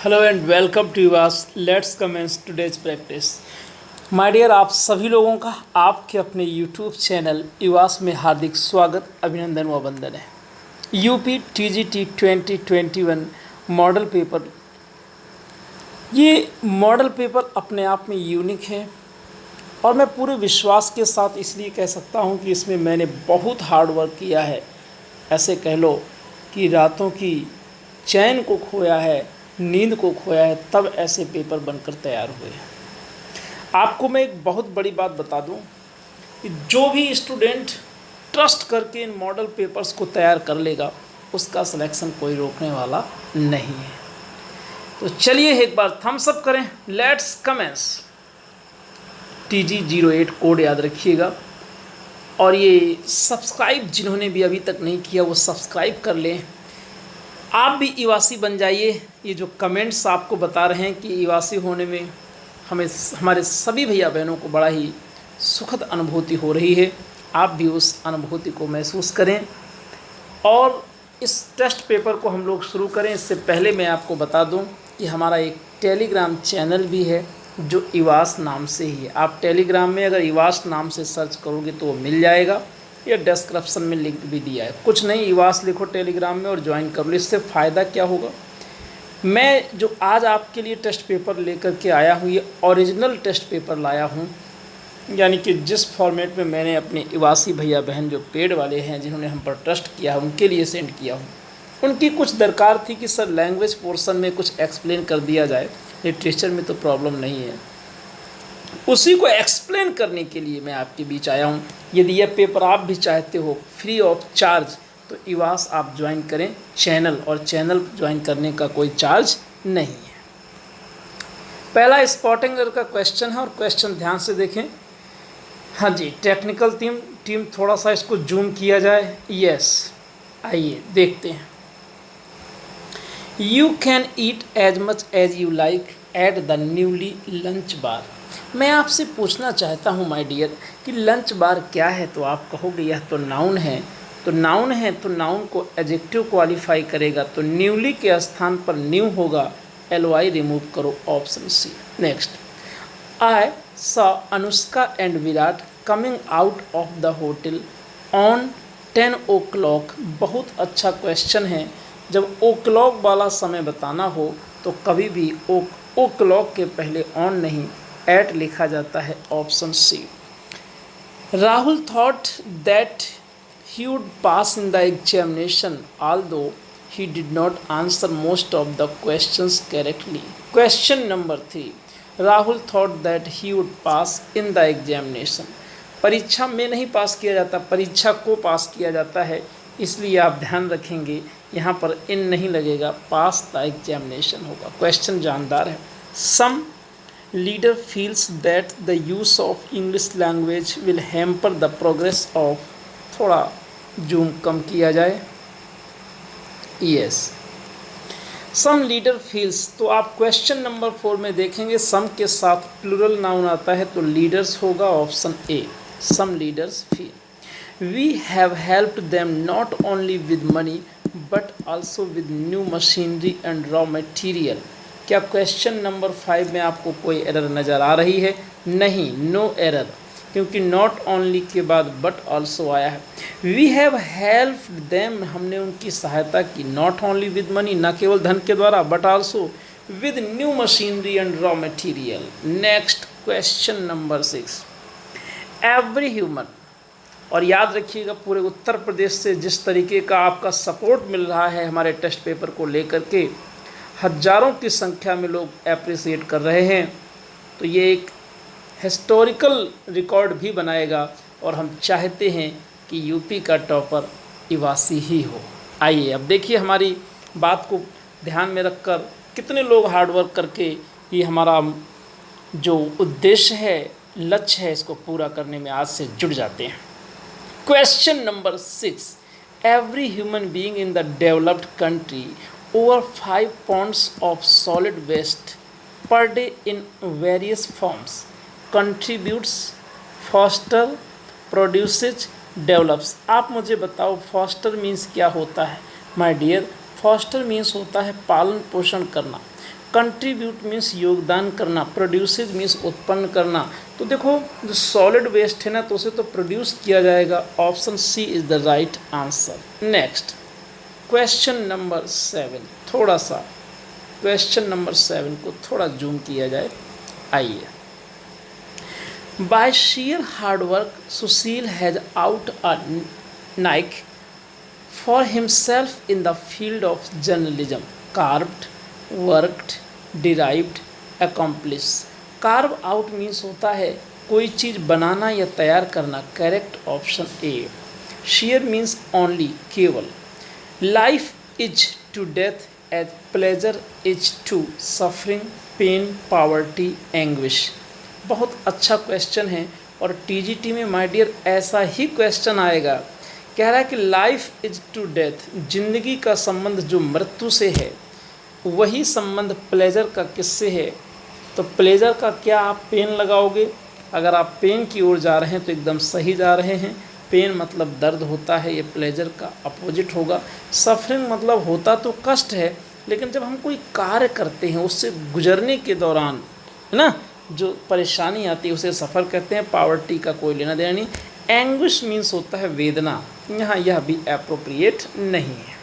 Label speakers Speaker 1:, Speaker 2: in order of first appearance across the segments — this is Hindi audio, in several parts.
Speaker 1: Hello and welcome to UAS. Let's commence today's practice. My dear, आप सभी लोगों का आपके अपने यूट्यूब चैनल यूआस में हार्दिक स्वागत, अभिनंदन व वंदन है। यूपी टीजीटी 2021 मॉडल पेपर, ये मॉडल पेपर अपने आप में यूनिक है और मैं पूरे विश्वास के साथ इसलिए कह सकता हूँ कि इसमें मैंने बहुत हार्ड वर्क किया है। ऐसे कह लो कि रातों की चैन को खोया है, नींद को खोया है, तब ऐसे पेपर बनकर तैयार हुए हैं। आपको मैं एक बहुत बड़ी बात बता दूं कि जो भी स्टूडेंट ट्रस्ट करके इन मॉडल पेपर्स को तैयार कर लेगा, उसका सिलेक्शन कोई रोकने वाला नहीं है। तो चलिए एक बार थम्स अप करें। Let's commence. TG08 कोड याद रखिएगा और ये सब्सक्राइब जिन्होंने भी अभी तक नहीं किया वो सब्सक्राइब कर लें। आप भी ईवासी बन जाइए। ये जो कमेंट्स आपको बता रहे हैं कि ईवासी होने में हमें हमारे सभी भैया बहनों को बड़ा ही सुखद अनुभूति हो रही है, आप भी उस अनुभूति को महसूस करें और इस टेस्ट पेपर को हम लोग शुरू करें। इससे पहले मैं आपको बता दूं कि हमारा एक टेलीग्राम चैनल भी है जो ईवास नाम से ही है। आप टेलीग्राम में अगर ईवास नाम से सर्च करोगे तो वो मिल जाएगा, या डिस्क्रिप्शन में लिंक भी दिया है। कुछ नहीं, ईवास लिखो टेलीग्राम में और ज्वाइन कर लो। इससे फ़ायदा क्या होगा, मैं जो आज आपके लिए टेस्ट पेपर लेकर के आया हूँ ये ओरिजिनल टेस्ट पेपर लाया हूँ, यानी कि जिस फॉर्मेट में मैंने अपने ईवासी भैया बहन जो पेड वाले हैं जिन्होंने हम पर ट्रस्ट किया है उनके लिए सेंड किया हूँ। उनकी कुछ दरकार थी कि सर लैंग्वेज पोर्शन में कुछ एक्सप्लेन कर दिया जाए, लिटरेचर में तो प्रॉब्लम नहीं है, उसी को एक्सप्लेन करने के लिए मैं आपके बीच आया हूँ। यदि यह पेपर आप भी चाहते हो फ्री ऑफ चार्ज तो ईवास आप ज्वाइन करें चैनल, और चैनल ज्वाइन करने का कोई चार्ज नहीं है। पहला स्पॉटिंग एरर का क्वेश्चन है और क्वेश्चन ध्यान से देखें। हाँ जी, टेक्निकल टीम थोड़ा सा इसको जूम किया जाए। यस, आइए देखते हैं। You can eat as much as you like at the newly lunch bar. मैं आपसे पूछना चाहता हूँ माय डियर कि लंच बार क्या है, तो आप कहोगे यह तो नाउन है। तो नाउन है तो नाउन को एडजेक्टिव क्वालिफाई करेगा, तो न्यूली के स्थान पर न्यू होगा। LY रिमूव करो, option C. Next, I saw Anushka and Virat coming out of the hotel on 10 o'clock। बहुत अच्छा क्वेश्चन है। जब ओ क्लॉक वाला समय बताना हो तो कभी भी ओ क्लॉक के पहले ऑन नहीं, एट लिखा जाता है, option C. Rahul thought that he would pass in the examination although he did not answer most of the questions correctly. Question number 3, Rahul thought that he would pass in the examination। परीक्षा में नहीं पास किया जाता, परीक्षा को पास किया जाता है, इसलिए आप ध्यान रखेंगे यहाँ पर इन नहीं लगेगा, पास द एग्जामिनेशन होगा। क्वेश्चन जानदार है। Some leader feels that the use of English language will hamper the progress of, थोड़ा जूम कम किया जाए। यस, सम लीडर फील्स, तो आप क्वेश्चन नंबर 4 में देखेंगे सम के साथ प्लूरल नाउन आता है तो लीडर्स होगा, option A. Some leaders feel we have helped them not only with money but also with new machinery and raw material. क्या क्वेश्चन नंबर 5 में आपको कोई एरर नज़र आ रही है? नहीं, नो एरर, क्योंकि नॉट ओनली के बाद बट ऑल्सो आया है। वी हैव हेल्प्ड देम, हमने उनकी सहायता की, नॉट ओनली विद मनी, न केवल धन के द्वारा, but also with new machinery and raw material. Next, question number 6, every human, और याद रखिएगा पूरे उत्तर प्रदेश से जिस तरीके का आपका सपोर्ट मिल रहा है हमारे टेस्ट पेपर को लेकर के, हजारों की संख्या में लोग अप्रिसिएट कर रहे हैं, तो ये एक हिस्टोरिकल रिकॉर्ड भी बनाएगा और हम चाहते हैं कि यूपी का टॉपर ईवासी ही हो। आइए अब देखिए हमारी बात को ध्यान में रखकर कितने लोग हार्डवर्क करके ये हमारा जो उद्देश्य है, लक्ष्य है, इसको पूरा करने में आज से जुड़ जाते हैं। Question number 6, every human being in the developed country over 5 pounds of solid waste per day in various forms contributes, foster, produces, develops. आप मुझे बताओ फॉस्टर मीन्स क्या होता है? माय डियर, फॉस्टर मीन्स होता है पालन पोषण करना। कंट्रीब्यूट मीन्स योगदान करना, प्रोड्यूसेज मीन्स उत्पन्न करना। तो देखो जो सॉलिड वेस्ट है ना तो उसे तो प्रोड्यूस किया जाएगा। Option C is the right answer. Next question number 7, थोड़ा सा क्वेश्चन नंबर 7 को थोड़ा जूम किया जाए। आइए। By sheer hard work, Sushil has out a Nike for himself in the field of journalism. Carved, worked, derived, accomplished. Carve out means होता है कोई चीज़ बनाना या तैयार करना। Correct option A. sheer means only, केवल। Life is to death as pleasure is to suffering, pain, poverty, anguish. बहुत अच्छा क्वेश्चन है और टीजीटी में माय डियर ऐसा ही क्वेश्चन आएगा। कह रहा है कि लाइफ इज टू डेथ, जिंदगी का संबंध जो मृत्यु से है वही संबंध प्लेजर का किससे है। तो प्लेजर का क्या आप पेन लगाओगे? अगर आप पेन की ओर जा रहे हैं तो एकदम सही जा रहे हैं। पेन मतलब दर्द होता है, ये प्लेजर का अपोजिट होगा। सफरिंग मतलब होता तो कष्ट है, लेकिन जब हम कोई कार्य करते हैं उससे गुजरने के दौरान है ना जो परेशानी आती है उसे सफ़र कहते हैं। पावर्टी का कोई लेना देना नहीं। एंग्विश मीन्स होता है वेदना, यहाँ यह भी एप्रोप्रिएट नहीं है।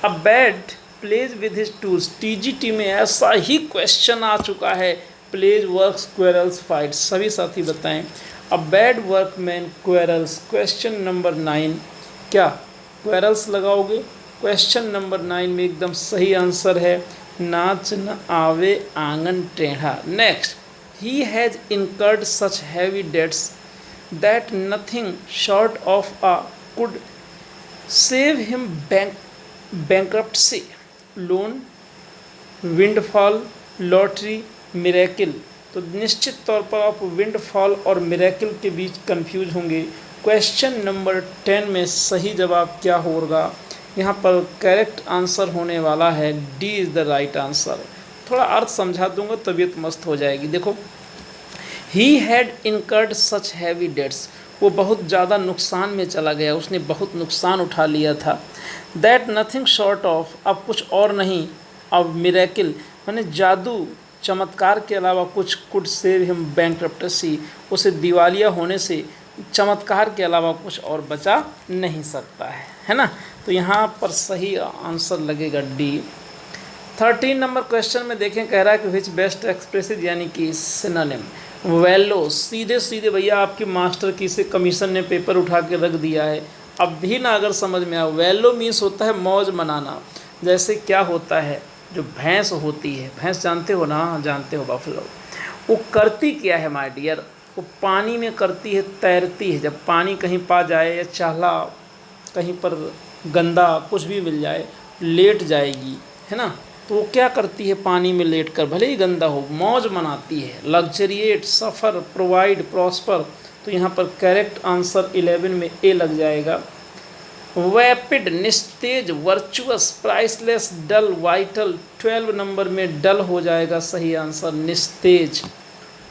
Speaker 1: A bad plays with his tools, TGT में ऐसा ही क्वेश्चन आ चुका है। प्लेज वर्क्स क्वेरल्स फाइट, सभी साथी बताएं। A bad workman quarrels, question number 9 क्या क्वेरल्स लगाओगे? क्वेश्चन नंबर 9 में एकदम सही आंसर है नाच न आवे आंगन टेढ़ा। Next, he has incurred such heavy debts that nothing short of a could save him bankruptcy, loan, windfall, lottery, miracle। तो निश्चित तौर पर आप विंडफॉल और मिरेकल के बीच कंफ्यूज होंगे। क्वेश्चन नंबर 10 में सही जवाब क्या होगा? यहाँ पर करेक्ट आंसर होने वाला है D is the right answer. थोड़ा अर्थ समझा दूंगा, तबीयत मस्त हो जाएगी। देखो, he had incurred such heavy debts, वो बहुत ज़्यादा नुकसान में चला गया, उसने बहुत नुकसान उठा लिया था। दैट नथिंग शॉर्ट ऑफ, अब कुछ और नहीं, अब मिरेकल माने जादू चमत्कार के अलावा कुछ कुड सेव हिम बैंकरप्टसी, उसे दिवालिया होने से चमत्कार के अलावा कुछ और बचा नहीं सकता है ना। तो यहाँ पर सही आंसर लगेगा डी। 13 नंबर क्वेश्चन में देखें, कह रहा है कि विच बेस्ट एक्सप्रेसिव यानी कि सिनोनिम। वेलो, सीधे सीधे भैया आपके मास्टर की से कमीशन ने पेपर उठा के रख दिया है, अब भी ना अगर समझ में आए। वेलो मीन्स होता है मौज मनाना। जैसे क्या होता है, जो भैंस होती है, भैंस जानते हो ना, जानते हो बफलो, वो करती क्या है माय डियर, वो पानी में करती है, तैरती है। जब पानी कहीं पा जाए या चाहला कहीं पर गंदा कुछ भी मिल जाए, लेट जाएगी है ना। तो वो क्या करती है, पानी में लेट कर, भले ही गंदा हो, मौज मनाती है। लग्जरिएट, सफ़र, प्रोवाइड, प्रॉस्पर। तो यहाँ पर करेक्ट आंसर 11 में ए लग जाएगा। वैपिड, निस्तेज, वर्चुअस, प्राइसलेस, डल, वाइटल। 12 नंबर में डल हो जाएगा सही आंसर, निस्तेज।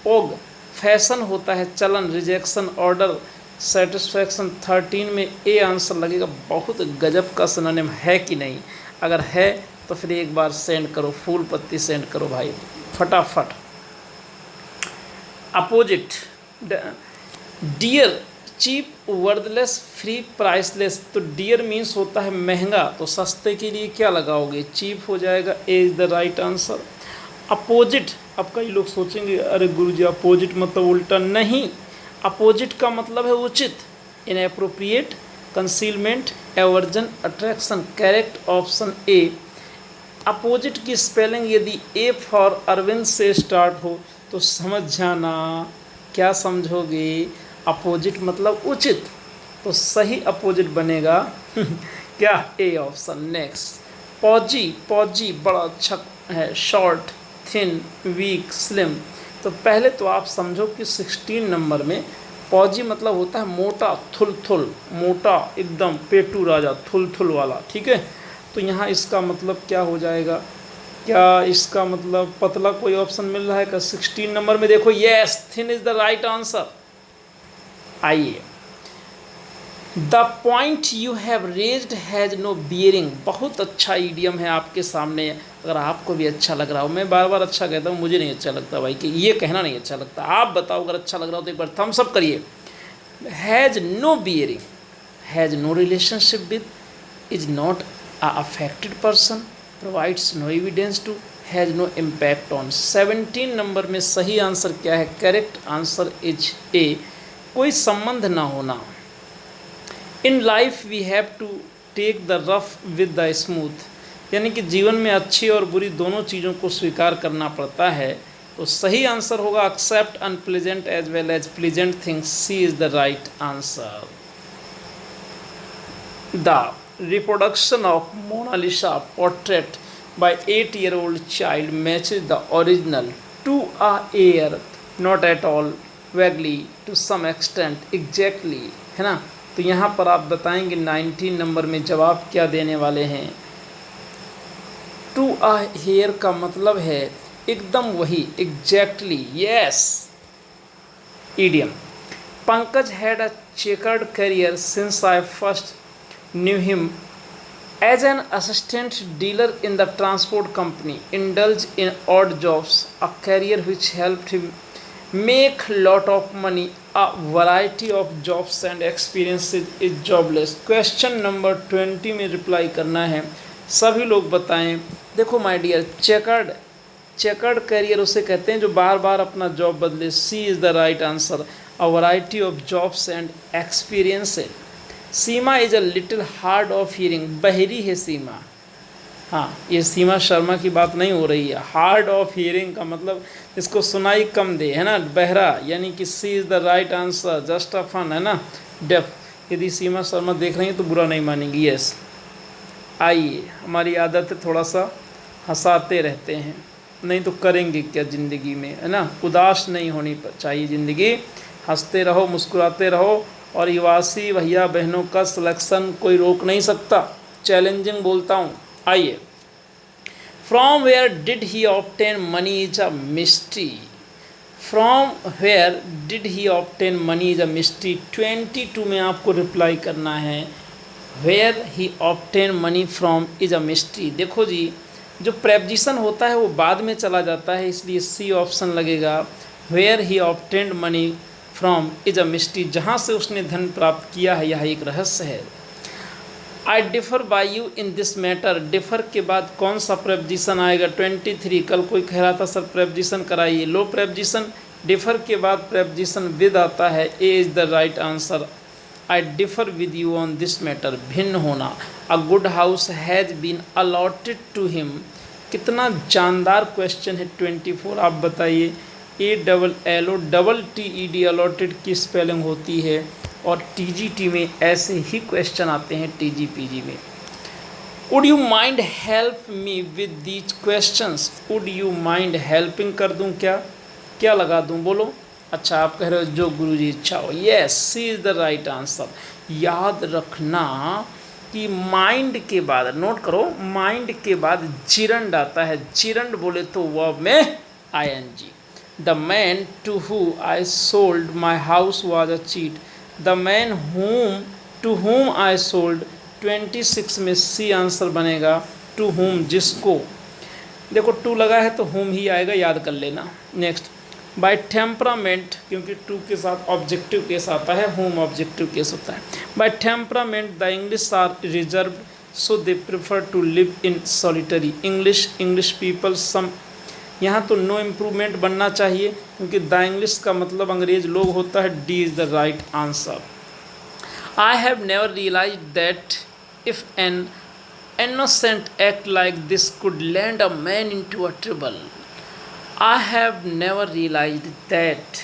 Speaker 1: ओग, फैशन होता है चलन, रिजेक्शन, ऑर्डर, सेटिस्फैक्शन। 13 में ए आंसर लगेगा। बहुत गजब का सिनोनिम है कि नहीं? अगर है तो फिर एक बार सेंड करो, फूल पत्ती सेंड करो भाई फटाफट। Opposite, dear, cheap, worthless, free, priceless. तो डियर मीन्स होता है महंगा, तो सस्ते के लिए क्या लगाओगे? चीप हो जाएगा, ए is the right answer. Opposite, अब कई लोग सोचेंगे अरे गुरुजी अपोजिट मतलब उल्टा, नहीं। अपोजिट का मतलब है उचित, inappropriate, concealment, aversion, attraction. Correct option A. Opposite की स्पेलिंग यदि ए फॉर अरविंद से स्टार्ट हो तो समझ जाना, क्या समझोगे? अपोजिट मतलब उचित, तो सही अपोजिट बनेगा क्या? A option. नेक्स्ट, पॉजी, पॉजी बड़ा अच्छा है, शॉर्ट, थिन, वीक, स्लिम। तो पहले तो आप समझो कि 16 नंबर में पॉजी मतलब होता है मोटा, थुल, मोटा एकदम, पेटू राजा, थुल वाला, ठीक है। तो यहाँ इसका मतलब क्या हो जाएगा? क्या इसका मतलब पतला कोई ऑप्शन मिल रहा है क्या 16 नंबर में? देखो, yes, thin is the right answer. आइए, the point you have raised has no bearing, बहुत अच्छा ईडियम है आपके सामने। अगर आपको भी अच्छा लग रहा हो, मैं बार बार अच्छा कहता हूँ, मुझे नहीं अच्छा लगता भाई, कि ये कहना नहीं अच्छा लगता। आप बताओ अगर अच्छा लग रहा हो तो एक बार थम्स अप करिए। Has no bearing, has no relationship with, is not a affected person, provides no evidence to, has no impact on. 17 number में सही आंसर क्या है? करेक्ट आंसर इज ए, कोई संबंध ना होना। In life we have to take the rough with the smooth, यानी कि जीवन में अच्छी और बुरी दोनों चीज़ों को स्वीकार करना पड़ता है। तो सही आंसर होगा accept unpleasant as well as pleasant things, C is the right answer. The reproduction of Mona Lisa portrait by 8-year-old child matches the original to a year, not at all, vaguely, to some extent, exactly, है ना। तो यहाँ पर आप बताएंगे 19 नंबर में जवाब क्या देने वाले हैं। टू अ हेयर का मतलब है एकदम वही, exactly, yes, idiom. Pankaj had a chequered career since I first knew him as an assistant dealer in the transport company, indulged in odd jobs, a career which helped him make lot of money, a variety of jobs and experiences is jobless। Question number 20 में रिप्लाई करना है, सभी लोग बताएं। देखो माय डियर, चेकर्ड करियर उसे कहते हैं जो बार बार अपना जॉब बदले, C is the right answer. A variety of jobs and experiences. Seema is a little hard of hearing, बहरी है सीमा। हाँ, ये सीमा शर्मा की बात नहीं हो रही है। हार्ड ऑफ हियरिंग का मतलब इसको सुनाई कम दे, है ना, बहरा, यानी कि C is the right answer. Just a fun, है ना, डेफ। यदि सीमा शर्मा देख रही हैं तो बुरा नहीं मानेंगी। यस, आइए, हमारी आदत है थोड़ा सा हंसाते रहते हैं, नहीं तो करेंगे क्या ज़िंदगी में, है ना। उदास नहीं होनी चाहिए ज़िंदगी, हंसते रहो, मुस्कुराते रहो। और युवासी भैया बहनों का सिलेक्शन कोई रोक नहीं सकता, चैलेंजिंग बोलता हूँ। आइए, from where did he obtain money is a mystery. From where did he obtain money is a mystery. 22 में आपको रिप्लाई करना है। Where he obtain money from is a mystery. देखो जी, जो प्रेपोजिशन होता है वो बाद में चला जाता है, इसलिए सी ऑप्शन लगेगा। Where he obtained money from is a mystery, जहाँ से उसने धन प्राप्त किया है यह एक रहस्य है। आई differ by you in this matter. Differ के बाद कौन सा प्रेपोजिशन आएगा? 23। कल कोई कह रहा था सर प्रेपोजिशन कराइए, लो प्रेपोजिशन। डिफर के बाद प्रेपोजिशन विद आता है, A is the right answer. I differ with you on this matter, भिन्न होना। A good house has been allotted to him. कितना जानदार क्वेश्चन है। 24 आप बताइए, ALLOTTED अलॉटेड की स्पेलिंग होती है, और TGT में ऐसे ही क्वेश्चन आते हैं, TGPG में। Would you mind help me with these questions? Would you mind helping कर दूं क्या? क्या लगा दूं, बोलो। अच्छा, आप कह रहे हो जो गुरुजी इच्छा हो। Yes, C is the right answer. याद रखना कि माइंड के बाद, नोट करो, माइंड के बाद जिरंड आता है। जिरंड बोले तो वर्ब में ING। The man to whom I sold my house was a cheat. The man to whom I sold, 26 में सी आंसर बनेगा। to whom, जिसको। देखो टू लगा है तो whom ही आएगा, याद कर लेना। नेक्स्ट, बाय टेम्परामेंट, क्योंकि टू के साथ ऑब्जेक्टिव केस आता है, whom ऑब्जेक्टिव केस होता है। By temperament the English are reserve, so they prefer to live in solitary. English people some, यहाँ तो नो इम्प्रूवमेंट बनना चाहिए, क्योंकि द इंग्लिश का मतलब अंग्रेज लोग होता है। D is the right answer. I have never realise that if an innocent act like this could land a man into a trouble. I have never realized that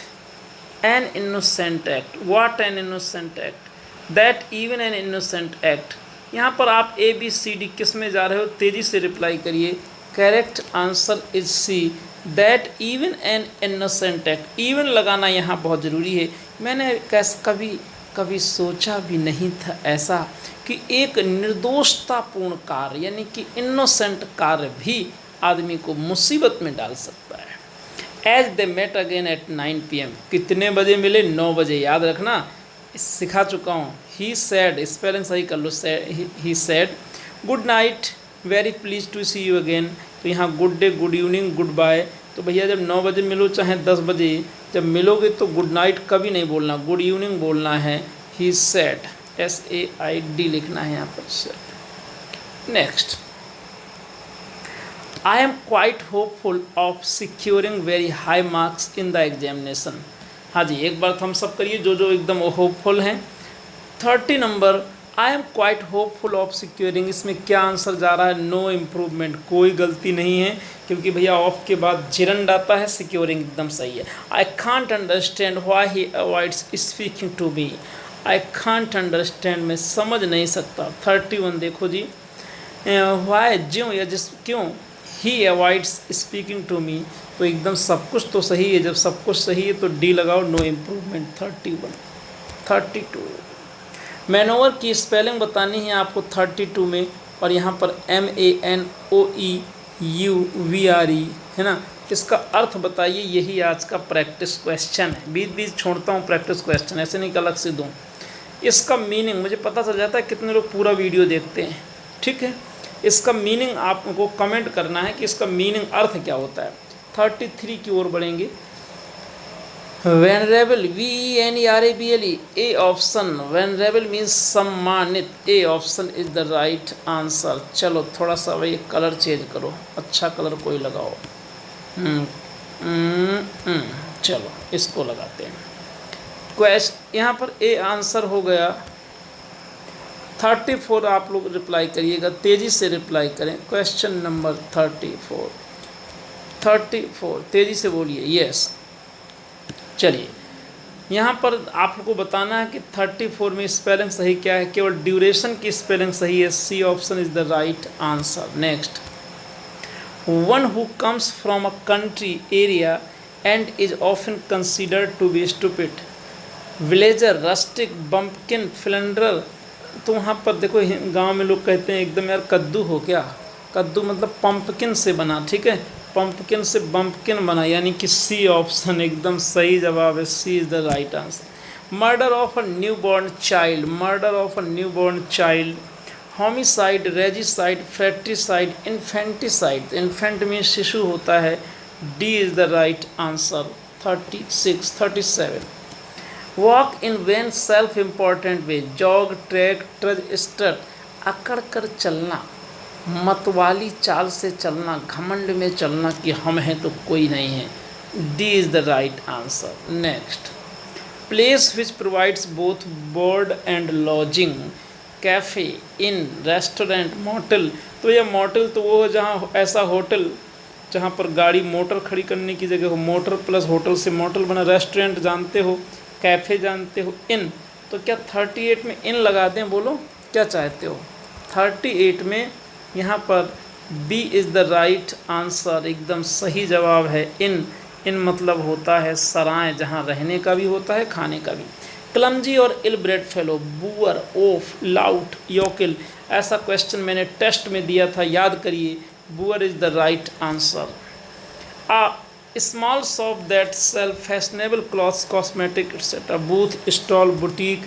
Speaker 1: an innocent act, what an innocent act, that even an innocent act। यहाँ पर आप ABCD किस में जा रहे हो, तेज़ी से रिप्लाई करिए। Correct answer is C, that even an innocent act. Even लगाना यहाँ बहुत ज़रूरी है। मैंने कभी सोचा भी नहीं था ऐसा कि एक निर्दोषतापूर्ण कार्य, यानी कि इनोसेंट कार्य भी आदमी को मुसीबत में डाल सकता है। As they met again at 9 PM। कितने बजे मिले? 9 बजे। याद रखना, सिखा चुका हूँ। ही सैड, स्पेलिंग सही कर लो, he said good night, very please to see you again. तो यहाँ good day, good evening, good bye. तो भैया जब 9 बजे मिलो चाहे 10 बजे, जब मिलोगे तो गुड नाइट कभी नहीं बोलना, गुड इवनिंग बोलना है। ही सैड, SAID लिखना है यहाँ पर, sad. Next, I am quite hopeful of securing very high marks in the examination. हाँ जी, एक बार हम सब करिए जो एकदम होपफुल हैं। 30 number, I am quite hopeful of securing, इसमें क्या आंसर जा रहा है? नो इम्प्रूवमेंट, कोई गलती नहीं है, क्योंकि भैया ऑफ के बाद जिरंड आता है, सिक्योरिंग एकदम सही है। I can't understand why he avoids speaking to me. I can't understand, मैं समझ नहीं सकता। 31 देखो जी, वाई, ज्यों या जिस, क्यों ही अवॉइड्स स्पीकिंग टू मी। तो एकदम सब कुछ तो सही है, जब सब कुछ सही है तो डी लगाओ, नो इम्प्रूवमेंट। 31, 32, मैनोवर की स्पेलिंग बतानी है आपको 32 में, और यहाँ पर MANOEUVRE है ना, इसका अर्थ बताइए। यही आज का प्रैक्टिस क्वेश्चन है। बीच बीच छोड़ता हूँ प्रैक्टिस क्वेश्चन, ऐसे नहीं कि अलग से दूँ। इसका मीनिंग मुझे पता चल जाता है कितने लोग पूरा वीडियो देखते हैं, ठीक है। इसका मीनिंग आपको कमेंट करना है कि इसका मीनिंग अर्थ क्या होता है। 33 की ओर बढ़ेंगे। Venerable, VENERABLE, A option, venerable means सम्मानित, A option is the right answer. चलो थोड़ा सा भाई कलर चेंज करो, अच्छा कलर कोई लगाओ। चलो इसको लगाते हैं। क्वेश्चन यहाँ पर ए आंसर हो गया। 34 आप लोग रिप्लाई करिएगा, तेज़ी से रिप्लाई करें। क्वेश्चन नंबर 34 तेज़ी से बोलिए, यस। चलिए यहाँ पर आप लोग को बताना है कि 34 में स्पेलिंग सही क्या है। केवल ड्यूरेशन की स्पेलिंग सही है, C option is the right answer. Next, one who comes from a country area and is often considered to be stupid. Villager, rustic, bumpkin, philander. तो वहाँ पर देखो गांव में लोग कहते हैं एकदम यार कद्दू हो क्या, कद्दू मतलब पंपकिन से बना, ठीक है, पंपकिन से बम्पकिन बना, यानी कि सी ऑप्शन एकदम सही जवाब है, C is the right answer. Murder of a new born child, murder of a new born child. Homicide, regicide, fratricide, infanticide. Infant में शिशु होता है, D is the right answer. 36, 37। Walk in vain self important way, jog, track, trudge, strut. अकड़ कर चलना, मतवाली चाल से चलना, घमंड में चलना कि हम हैं तो कोई नहीं है, D is the right answer. Next, place which provides both board and lodging, cafe, inn, restaurant, motel. तो यह मोटल तो वो है जहाँ ऐसा होटल जहाँ पर गाड़ी मोटर खड़ी करने की जगह हो, मोटर प्लस होटल से मोटल बना। रेस्टोरेंट जानते हो, कैफ़े जानते हो, इन। तो क्या 38 में इन लगा दें, बोलो क्या चाहते हो। 38 में यहाँ पर B is the right answer, एकदम सही जवाब है इन। इन मतलब होता है सराय, जहाँ रहने का भी होता है, खाने का भी। क्लमजी और ill bred fellow, boor, oaf, lout, yokel. ऐसा क्वेश्चन मैंने टेस्ट में दिया था, याद करिए। Boor is the right answer. Small shop that sell fashionable clothes, cosmetic etcetera. Booth, stall, boutique,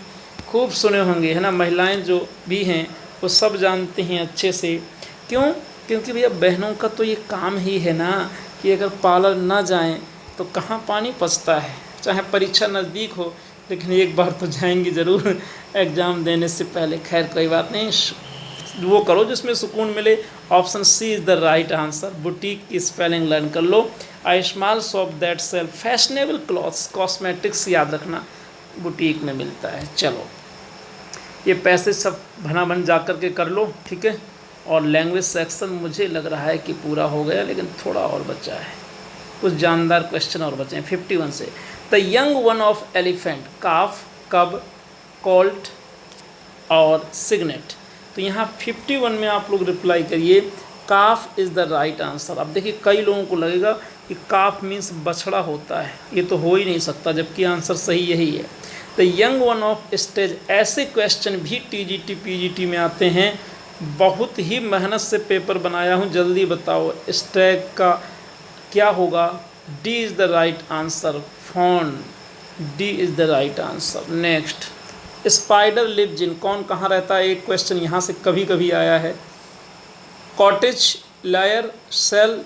Speaker 1: खूब सुने होंगे है ना, महिलाएं जो भी हैं वो सब जानते हैं अच्छे से। क्यों? क्योंकि भैया बहनों का तो ये काम ही है ना कि अगर पार्लर ना जाएं तो कहाँ पानी पचता है। चाहे परीक्षा नज़दीक हो, लेकिन एक बार तो जाएंगी ज़रूर एग्ज़ाम देने से पहले। खैर कोई बात नहीं, वो करो जिसमें सुकून मिले। Option C is the right answer. Boutique की स्पेलिंग लर्न कर लो। I small shop that sell fashionable clothes, cosmetics याद रखना, बुटीक में मिलता है। चलो ये पैसे सब भना भन जा कर के कर लो, ठीक है। और लैंग्वेज सेक्शन मुझे लग रहा है कि पूरा हो गया, लेकिन थोड़ा और बचा है, कुछ जानदार क्वेश्चन और बचे हैं। 51 से, the young one of elephant, calf, cub, colt और सिग्नेट। तो यहाँ 51 में आप लोग रिप्लाई करिए, काफ इज़ द राइट आंसर। अब देखिए कई लोगों को लगेगा कि काफ मीन्स बछड़ा होता है, ये तो हो ही नहीं सकता, जबकि आंसर सही यही है। The young one of stage. ऐसे क्वेश्चन भी TGT PGT में आते हैं, बहुत ही मेहनत से पेपर बनाया हूँ, जल्दी बताओ स्टैग का क्या होगा। D is the right answer, fawn, D is the right answer. Next, spider lives in, कौन कहाँ रहता है, एक क्वेश्चन यहाँ से कभी कभी आया है। Cottage, lair, cell,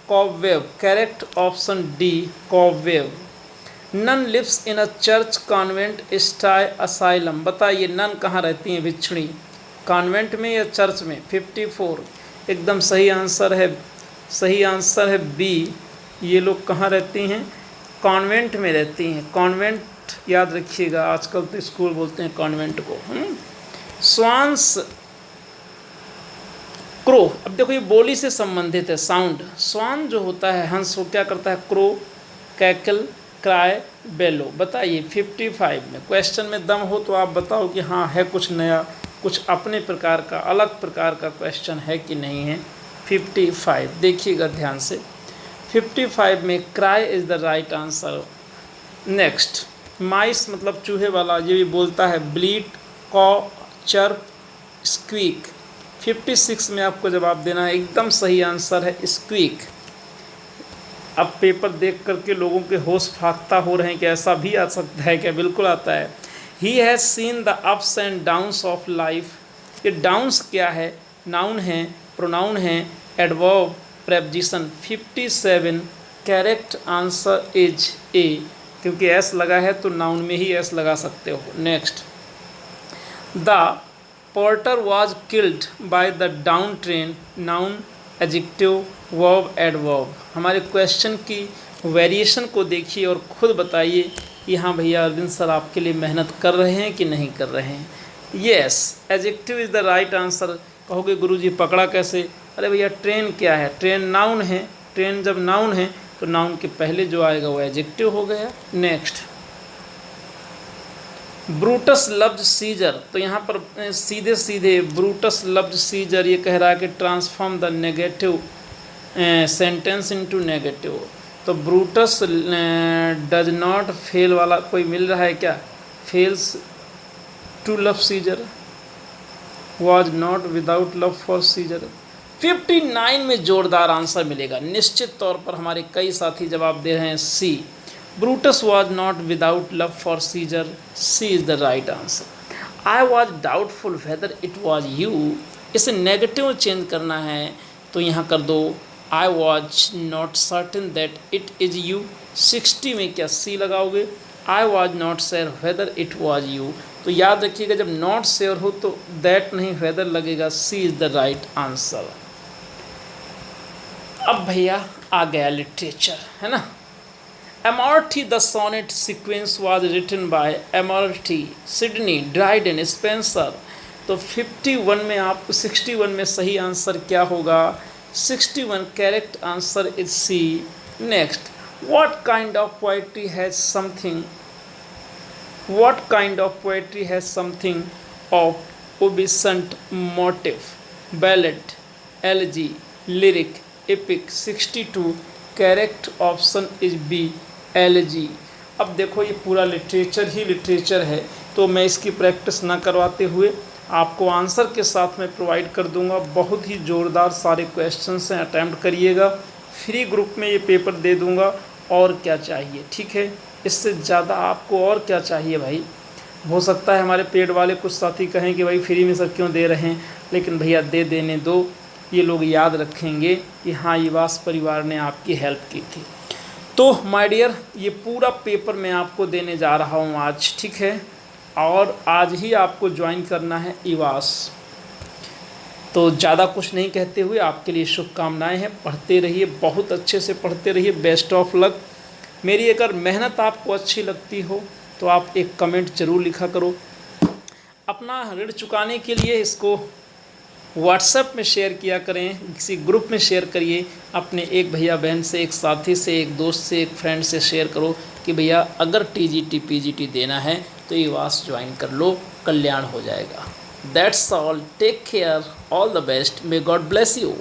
Speaker 1: cobweb, correct option D cobweb. Nun lives in a church, convent, sty, asylum. बताइए नन कहाँ रहती हैं बिच्छुड़ी, कॉन्वेंट में या चर्च में। 54 एकदम सही आंसर है, सही आंसर है बी। ये लोग कहाँ रहती हैं, कॉन्वेंट में रहती हैं। कॉन्वेंट याद रखिएगा, आजकल तो स्कूल बोलते हैं कॉन्वेंट को। स्वांस, क्रो, अब देखो ये बोली से संबंधित है, साउंड। स्वान जो होता है हंस, वो क्या करता है, क्रो, कैकल, क्राई, बेलो। बताइए 55 में क्वेश्चन में दम हो तो आप बताओ कि हाँ है कुछ नया, कुछ अपने प्रकार का, अलग प्रकार का क्वेश्चन है कि नहीं है। 55 देखिएगा ध्यान से, 55 में cry is the right answer. Next, mice मतलब चूहे वाला, ये भी बोलता है ब्लीट, कॉ, चर्प, स्क्वीक। 56 में आपको जवाब देना है, एकदम सही आंसर है स्क्वीक। अब पेपर देख करके लोगों के होश फाख्ता हो रहे हैं कि ऐसा भी आ सकता है क्या, बिल्कुल आता है। He has seen the ups and downs of life. ये डाउन्स क्या है, नाउन है, प्रोनाउन है, adverb, preposition. 57 correct answer is a, क्योंकि एस लगा है तो नाउन में ही एस लगा सकते हो। Next, the porter was killed by the down train, noun, adjective, verb, adverb. हमारे क्वेश्चन की वेरिएशन को देखिए और खुद बताइए कि हाँ भैया अरविंद सर आपके लिए मेहनत कर रहे हैं कि नहीं कर रहे हैं। Yes, adjective is the right answer. कहोगे गुरुजी पकड़ा कैसे, अरे भैया ट्रेन क्या है, ट्रेन नाउन है, ट्रेन जब नाउन है तो नाउन के पहले जो आएगा वो एडजेक्टिव हो गया। नेक्स्ट, ब्रूटस लव्ड सीजर, तो यहाँ पर सीधे सीधे ब्रूटस लव्ड सीजर ये कह रहा है कि transform the negative sentence into negative. तो ब्रूटस डज नॉट फेल वाला कोई मिल रहा है क्या, fails to love Caesar, was not without love for Caesar. 59 में जोरदार आंसर मिलेगा निश्चित तौर पर। हमारे कई साथी जवाब दे रहे हैं सी, Brutus was not without love for Caesar. C is the right answer. I was doubtful whether it was you. इसे नेगेटिव चेंज करना है तो यहाँ कर दो I was not certain that it is you. 60 में क्या C लगाओगे, I was not sure whether it was you। तो याद रखिएगा जब not sure हो तो that नहीं whether लगेगा, C is the right answer। अब भैया आ गया लिटरेचर, है ना। Amartya, the sonnet sequence was written by Amartya, Sidney, Dryden, Spenser। तो 51 में आप 61 में सही आंसर क्या होगा, 61 correct answer is C. Next, what kind of poetry has something of obscene motive, ballad, elegy, lyric, epic। 62 correct option is B elegy. अब देखो ये पूरा लिटरेचर ही लिटरेचर है, तो मैं इसकी प्रैक्टिस ना करवाते हुए आपको आंसर के साथ में प्रोवाइड कर दूंगा। बहुत ही ज़ोरदार सारे क्वेश्चंस हैं, अटैम्प्ट करिएगा। फ्री ग्रुप में ये पेपर दे दूंगा, और क्या चाहिए, ठीक है। इससे ज़्यादा आपको और क्या चाहिए भाई। हो सकता है हमारे पेड वाले कुछ साथी कहें कि भाई फ्री में सर क्यों दे रहे हैं, लेकिन भैया दे देने दो, ये लोग याद रखेंगे कि हाँ ईवास परिवार ने आपकी हेल्प की थी। तो माय डियर ये पूरा पेपर मैं आपको देने जा रहा हूँ आज, ठीक है, और आज ही आपको ज्वाइन करना है ईवास। तो ज़्यादा कुछ नहीं कहते हुए आपके लिए शुभकामनाएं हैं। पढ़ते रहिए, बहुत अच्छे से पढ़ते रहिए, बेस्ट ऑफ लक। मेरी अगर मेहनत आपको अच्छी लगती हो तो आप एक कमेंट ज़रूर लिखा करो। अपना ऋण चुकाने के लिए इसको व्हाट्सएप में शेयर किया करें, किसी ग्रुप में शेयर करिए, अपने एक भैया बहन से, एक साथी से, एक दोस्त से, एक फ्रेंड से शेयर करो कि भैया अगर टीजीटी पीजीटी देना है तो ईवास ज्वाइन कर लो, कल्याण हो जाएगा। That's all, take care, all the best, may God bless you.